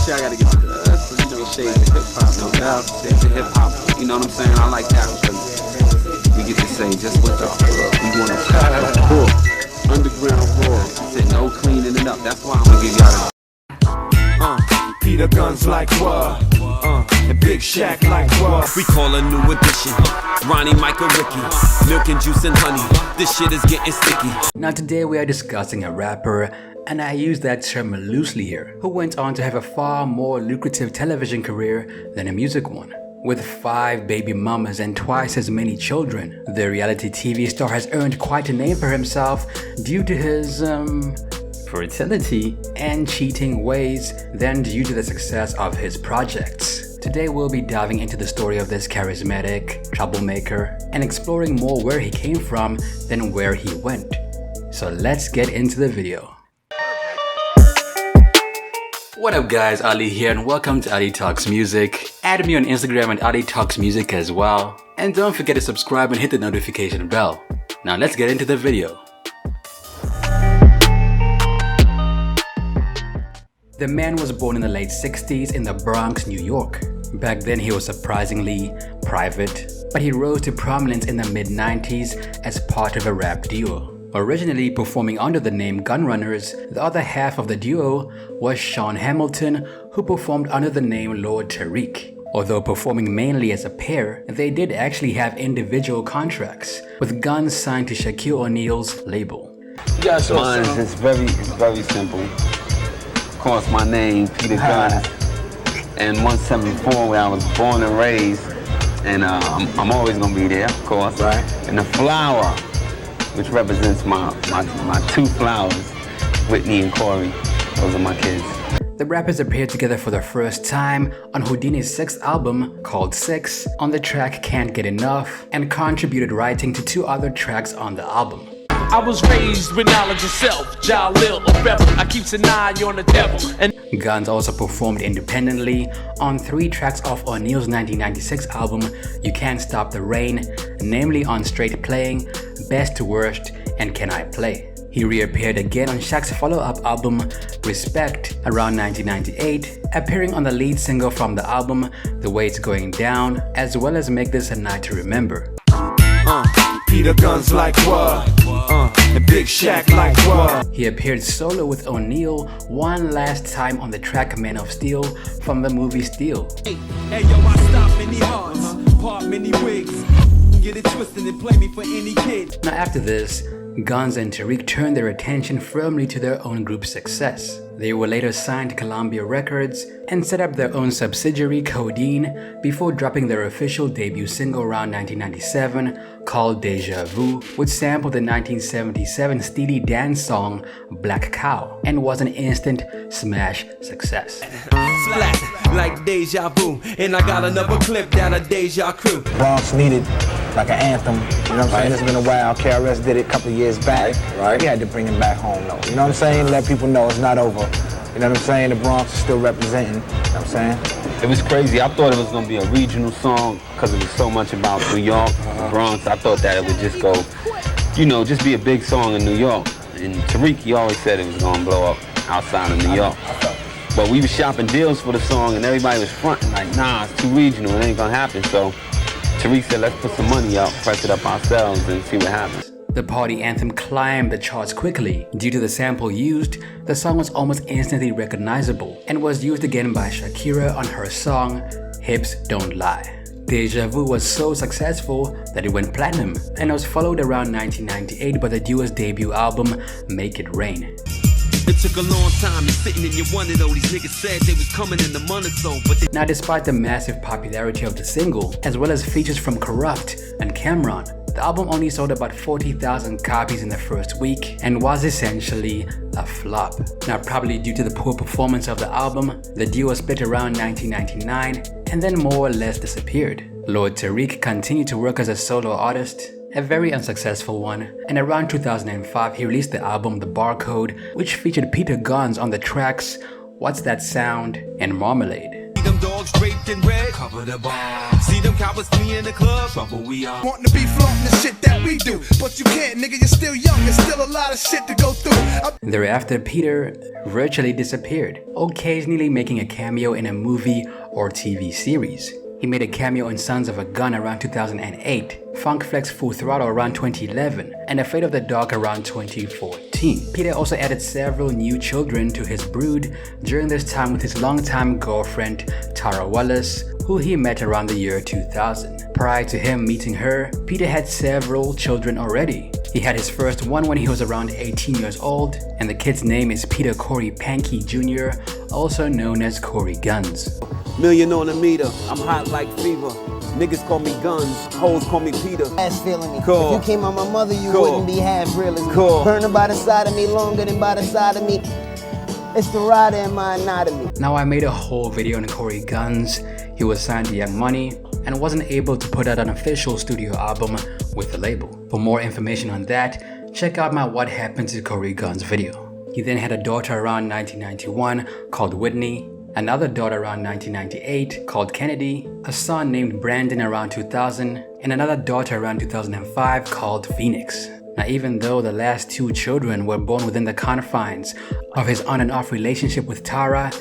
shit I gotta get to the, you know, shades of hip hop, no doubt. Shades of hip hop, you know what I'm saying? I like that because we get to say just what the fuck we wanna talk. Underground raw. Said no cleaning it up. That's why I'm gonna give y'all the Peter Gunz like what? And Big Shaq like what? We call a new edition. Ronnie, Michael, Ricky, milk and juice and honey. This shit is getting sticky. Now today we are discussing a rapper, and I use that term loosely here, who went on to have a far more lucrative television career than a music one. With 5 baby mamas and twice as many children, the reality TV star has earned quite a name for himself due to his, fertility and cheating ways than due to the success of his projects. Today we'll be diving into the story of this charismatic troublemaker and exploring more where he came from than where he went. So let's get into the video. What up guys, Ali here and welcome to Ali Talks Music. Add me on Instagram at Ali Talks Music as well. And don't forget to subscribe and hit the notification bell. Now let's get into the video. The man was born in the late 60s in the Bronx, New York. Back then he was surprisingly private, but he rose to prominence in the mid-90s as part of a rap duo. Originally performing under the name Gunrunners, the other half of the duo was Sean Hamilton, who performed under the name Lord Tariq. Although performing mainly as a pair, they did actually have individual contracts, with Gunz signed to Shaquille O'Neal's label. Mine is very simple. Of course, my name, Peter Gunz, and 174 where I was born and raised, and I'm always gonna be there, of course. Right. And the flower, which represents my 2 flowers, Whitney and Corey. Those are my kids. The rappers appeared together for the first time on Houdini's 6th album called 6 on the track Can't Get Enough, and contributed writing to 2 other tracks on the album. I was raised with knowledge of self, Jalil or rebel. I keeps an eye on the devil. And Gunz also performed independently on 3 tracks off O'Neal's 1996 album You Can't Stop the Rain, namely on Straight Playing, Best to Worst, and Can I Play. He reappeared again on Shaq's follow-up album Respect around 1998, appearing on the lead single from the album The Way It's Going Down, as well as Make This a Night to Remember. Peter Gunz like what? And Big Shaq like what? He appeared solo with O'Neal one last time on the track Man of Steel from the movie Steel. Hey yo, I stop many hearts, part many wigs. Get it twisted and play me for any kid. Now after this, Gunz and Tariq turned their attention firmly to their own group's success. They were later signed to Columbia Records and set up their own subsidiary Codeine before dropping their official debut single around 1997 called Deja Vu, which sampled the 1977 Steely Dan song Black Cow and was an instant smash success. Flat like Deja Vu, and I got another clip down a Deja Crew. Bronx needed like an anthem, you know what I'm saying? It's been a while. KRS did it a couple of years back. Right. We had to bring him back home though. You know what I'm saying? Let people know it's not over. You know what I'm saying? The Bronx is still representing. You know what I'm saying? It was crazy. I thought it was gonna be a regional song because it was so much about New York, Bronx. I thought that it would just go, you know, just be a big song in New York. And Tariq, he always said it was gonna blow up outside of New York. But we were shopping deals for the song and everybody was fronting like, nah, it's too regional, it ain't gonna happen. So Tariq said, let's put some money up, press it up ourselves and see what happens. The party anthem climbed the charts quickly. Due to the sample used, the song was almost instantly recognizable and was used again by Shakira on her song Hips Don't Lie. Deja Vu was so successful that it went platinum and was followed around 1998 by the duo's debut album Make It Rain. It took a long time, and sitting in your wonder though, these niggas said they was coming in the month or so, but they... Now despite the massive popularity of the single, as well as features from Corrupt and Cameron, the album only sold about 40,000 copies in the first week and was essentially a flop. Now probably due to the poor performance of the album, the duo split around 1999 and then more or less disappeared. Lord Tariq continued to work as a solo artist, a very unsuccessful one, and around 2005 he released the album The Barcode, which featured Peter Gunz on the tracks What's That Sound and Marmalade. Them dog dogs draped in red. Cover the bar. See them cowards flee in the club. Trouble we are. Wanting to be flaunting the shit that we do, but you can't, nigga. You're still young. There's still a lot of shit to go through. Thereafter, Peter virtually disappeared, occasionally making a cameo in a movie or TV series. He made a cameo in Sons of a Gun around 2008, Funk Flex Full Throttle around 2011, and Afraid of the Dark around 2014. Peter also added several new children to his brood during this time with his longtime girlfriend Tara Wallace, who he met around the year 2000. Prior to him meeting her, Peter had several children already. He had his first one when he was around 18 years old, and the kid's name is Peter Corey Pankey Jr., also known as Corey Gunz. Million on a meter, I'm hot like fever. Niggas call me Gunz, hoes call me Peter. Ass feeling me. Cool. If you came on my mother, you Cool. wouldn't be half real as me. Cool. Burning by the side of me, longer than by the side of me. It's the rider in my anatomy. Now, I made a whole video on Corey Gunz. He was signed to Young Money and wasn't able to put out an official studio album with the label. For more information on that, check out my What Happened to Corey Gunz video. He then had a daughter around 1991 called Whitney, another daughter around 1998 called Kennedy, a son named Brandon around 2000, and another daughter around 2005 called Phoenix. Now, even though the last two children were born within the confines of his on and off relationship with Tara,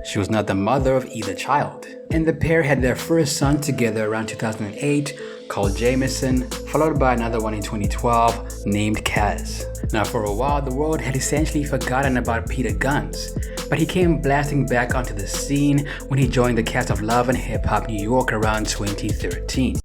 she was not the mother of either child. And the pair had their first son together around 2008 called Jameson, followed by another one in 2012 named Kaz. Now, for a while, the world had essentially forgotten about Peter Gunz, but he came blasting back onto the scene when he joined the cast of Love and Hip Hop New York around 2013.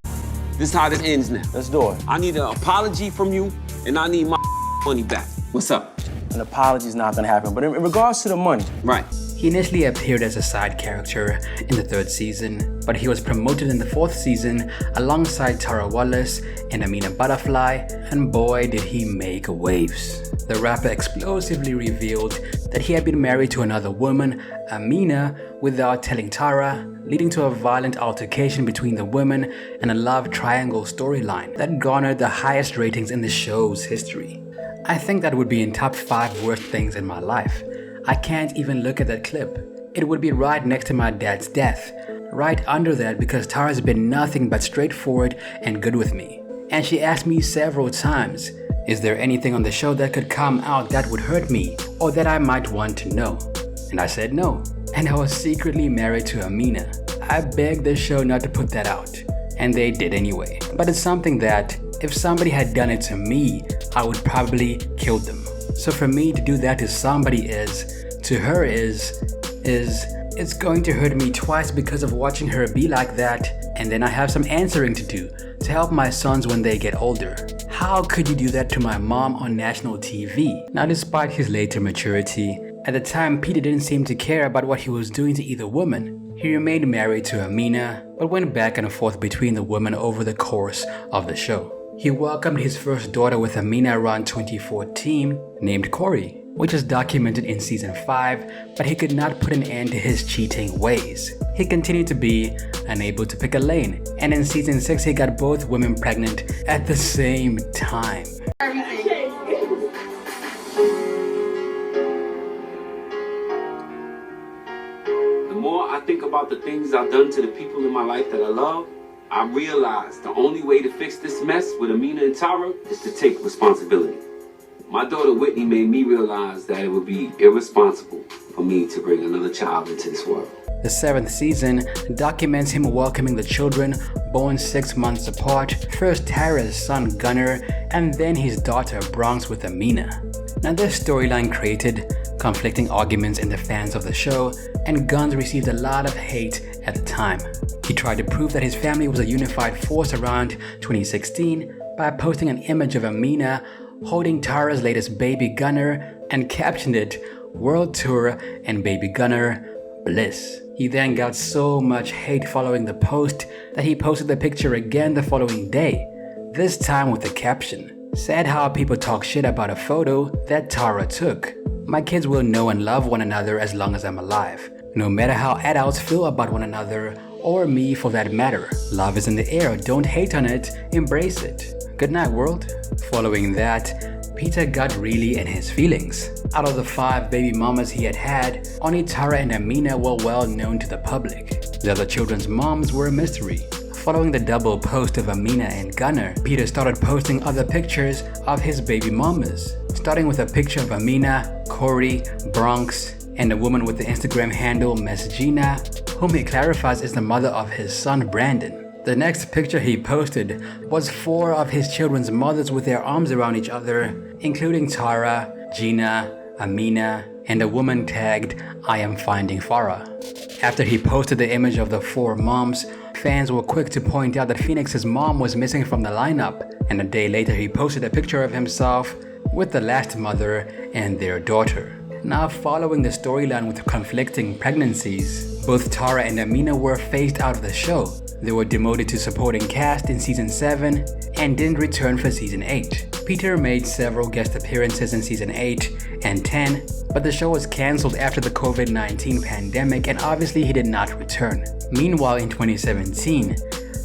This is how this ends now. Let's do it. I need an apology from you, and I need my money back. What's up? An apology's not gonna happen, but in regards to the money. Right. He initially appeared as a side character in the third season, but he was promoted in the fourth season alongside Tara Wallace and Amina Butterfly, and boy did he make waves. The rapper explosively revealed that he had been married to another woman, Amina, without telling Tara, leading to a violent altercation between the women and a love triangle storyline that garnered the highest ratings in the show's history. I think that would be in top 5 worst things in my life. I can't even look at that clip. It would be right next to my dad's death, right under that, because Tara's been nothing but straightforward and good with me. And she asked me several times, is there anything on the show that could come out that would hurt me or that I might want to know? And I said no. And I was secretly married to Amina. I begged the show not to put that out, and they did anyway. But it's something that, if somebody had done it to me, I would probably kill them. So for me to do that to somebody to her it's going to hurt me twice because of watching her be like that, and then I have some answering to do to help my sons when they get older. How could you do that to my mom on national TV? Now, despite his later maturity, at the time Peter didn't seem to care about what he was doing to either woman. He remained married to Amina, but went back and forth between the women over the course of the show. He welcomed his first daughter with Amina around 2014, named Corey, which is documented in season 5, but he could not put an end to his cheating ways. He continued to be unable to pick a lane, and in season 6 he got both women pregnant at the same time. The more I think about the things I've done to the people in my life that I love, I realize the only way to fix this mess with Amina and Tara is to take responsibility. My daughter Whitney made me realize that it would be irresponsible for me to bring another child into this world. The 7th season documents him welcoming the children born 6 months apart, first Tara's son Gunner, and then his daughter Bronx with Amina. Now, this storyline created conflicting arguments in the fans of the show, and Gunz received a lot of hate at the time. He tried to prove that his family was a unified force around 2016 by posting an image of Amina holding Tara's latest baby Gunner and captioned it, "World Tour and Baby Gunner Bliss." He then got so much hate following the post that he posted the picture again the following day, this time with the caption, "Sad how people talk shit about a photo that Tara took. My kids will know and love one another as long as I'm alive. No matter how adults feel about one another, or me for that matter. Love is in the air, don't hate on it, embrace it. Good night, world." Following that, Peter got really in his feelings. Out of the 5 baby mamas he had, only Tara and Amina were well known to the public. The other children's moms were a mystery. Following the double post of Amina and Gunner, Peter started posting other pictures of his baby mamas, starting with a picture of Amina, Corey, Bronx, and a woman with the Instagram handle Miss Gina, whom he clarifies is the mother of his son Brandon. The next picture he posted was 4 of his children's mothers with their arms around each other, including Tara, Gina, Amina, and a woman tagged I am finding Farah. After he posted the image of the 4 moms, fans were quick to point out that Phoenix's mom was missing from the lineup, and a day later he posted a picture of himself with the last mother and their daughter. Now, following the storyline with conflicting pregnancies, both Tara and Amina were phased out of the show. They were demoted to supporting cast in season 7 and didn't return for season 8. Peter made several guest appearances in season 8 and 10, but the show was cancelled after the COVID-19 pandemic and obviously he did not return. Meanwhile, in 2017,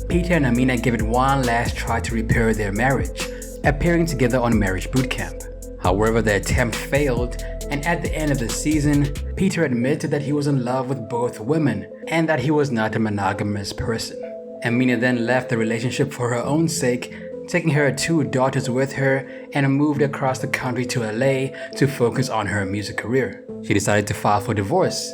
Peter and Amina gave it one last try to repair their marriage, appearing together on Marriage Bootcamp. However, the attempt failed, and at the end of the season, Peter admitted that he was in love with both women and that he was not a monogamous person. Amina then left the relationship for her own sake, taking her 2 daughters with her, and moved across the country to LA to focus on her music career. She decided to file for divorce.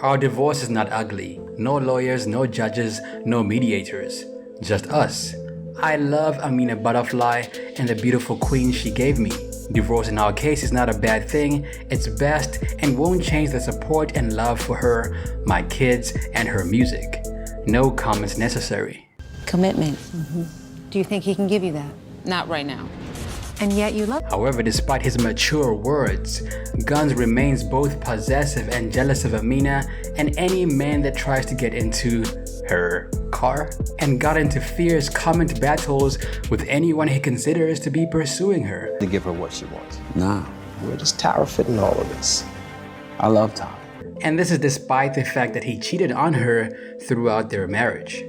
Our divorce is not ugly. No lawyers, no judges, no mediators. Just us. I love Amina Butterfly and the beautiful queen she gave me. Divorce in our case is not a bad thing, it's best and won't change the support and love for her, my kids, and her music. No comments necessary. Commitment. Do you think he can give you that? Not right now. And yet you love. However, despite his mature words, Gunz remains both possessive and jealous of Amina and any man that tries to get into her car, and got into fierce comment battles with anyone he considers to be pursuing her. To give her what she wants. Nah. Where does Tara fit in all of this? I love Tara. And this is despite the fact that he cheated on her throughout their marriage.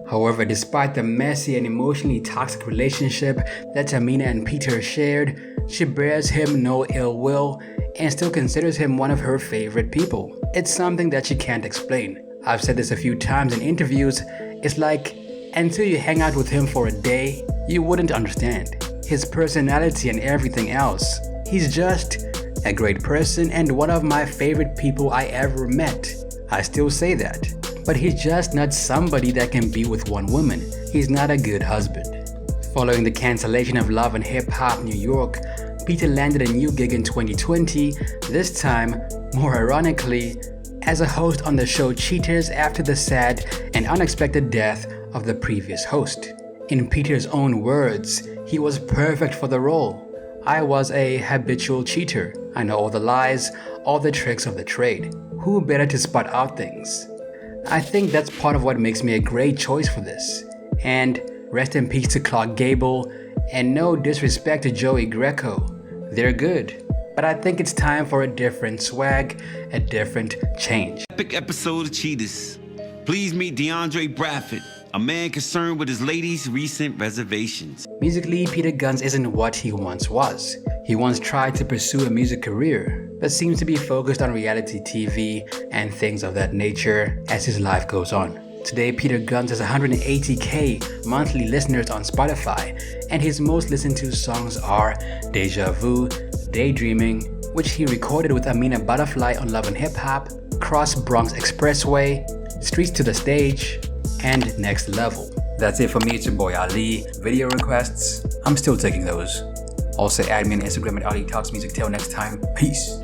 However, despite the messy and emotionally toxic relationship that Amina and Peter shared, she bears him no ill will and still considers him one of her favorite people. It's something that she can't explain. I've said this a few times in interviews. It's like, until you hang out with him for a day, you wouldn't understand his personality and everything else. He's just a great person and one of my favorite people I ever met. I still say that. But he's just not somebody that can be with one woman. He's not a good husband. Following the cancellation of Love and Hip Hop New York, Peter landed a new gig in 2020, this time, more ironically, as a host on the show Cheaters after the sad and unexpected death of the previous host. In Peter's own words, he was perfect for the role. I was a habitual cheater. I know all the lies, all the tricks of the trade. Who better to spot out things? I think that's part of what makes me a great choice for this. And rest in peace to Clark Gable, and no disrespect to Joey Greco. They're good. But I think it's time for a different swag, a different change. Epic episode of Cheaters. Please meet DeAndre Bradford, a man concerned with his lady's recent reservations. Musically, Peter Gunz isn't what he once was. He once tried to pursue a music career, but seems to be focused on reality TV and things of that nature as his life goes on. Today, Peter Gunz has 180k monthly listeners on Spotify, and his most listened to songs are Deja Vu, Daydreaming, which he recorded with Amina Butterfly on Love and Hip Hop, Cross Bronx Expressway, Streets to the Stage, and Next Level. That's it for me. It's your boy Ali. Video requests, I'm still taking those. Also add me on Instagram at Ali Talks Music. Till next time, peace.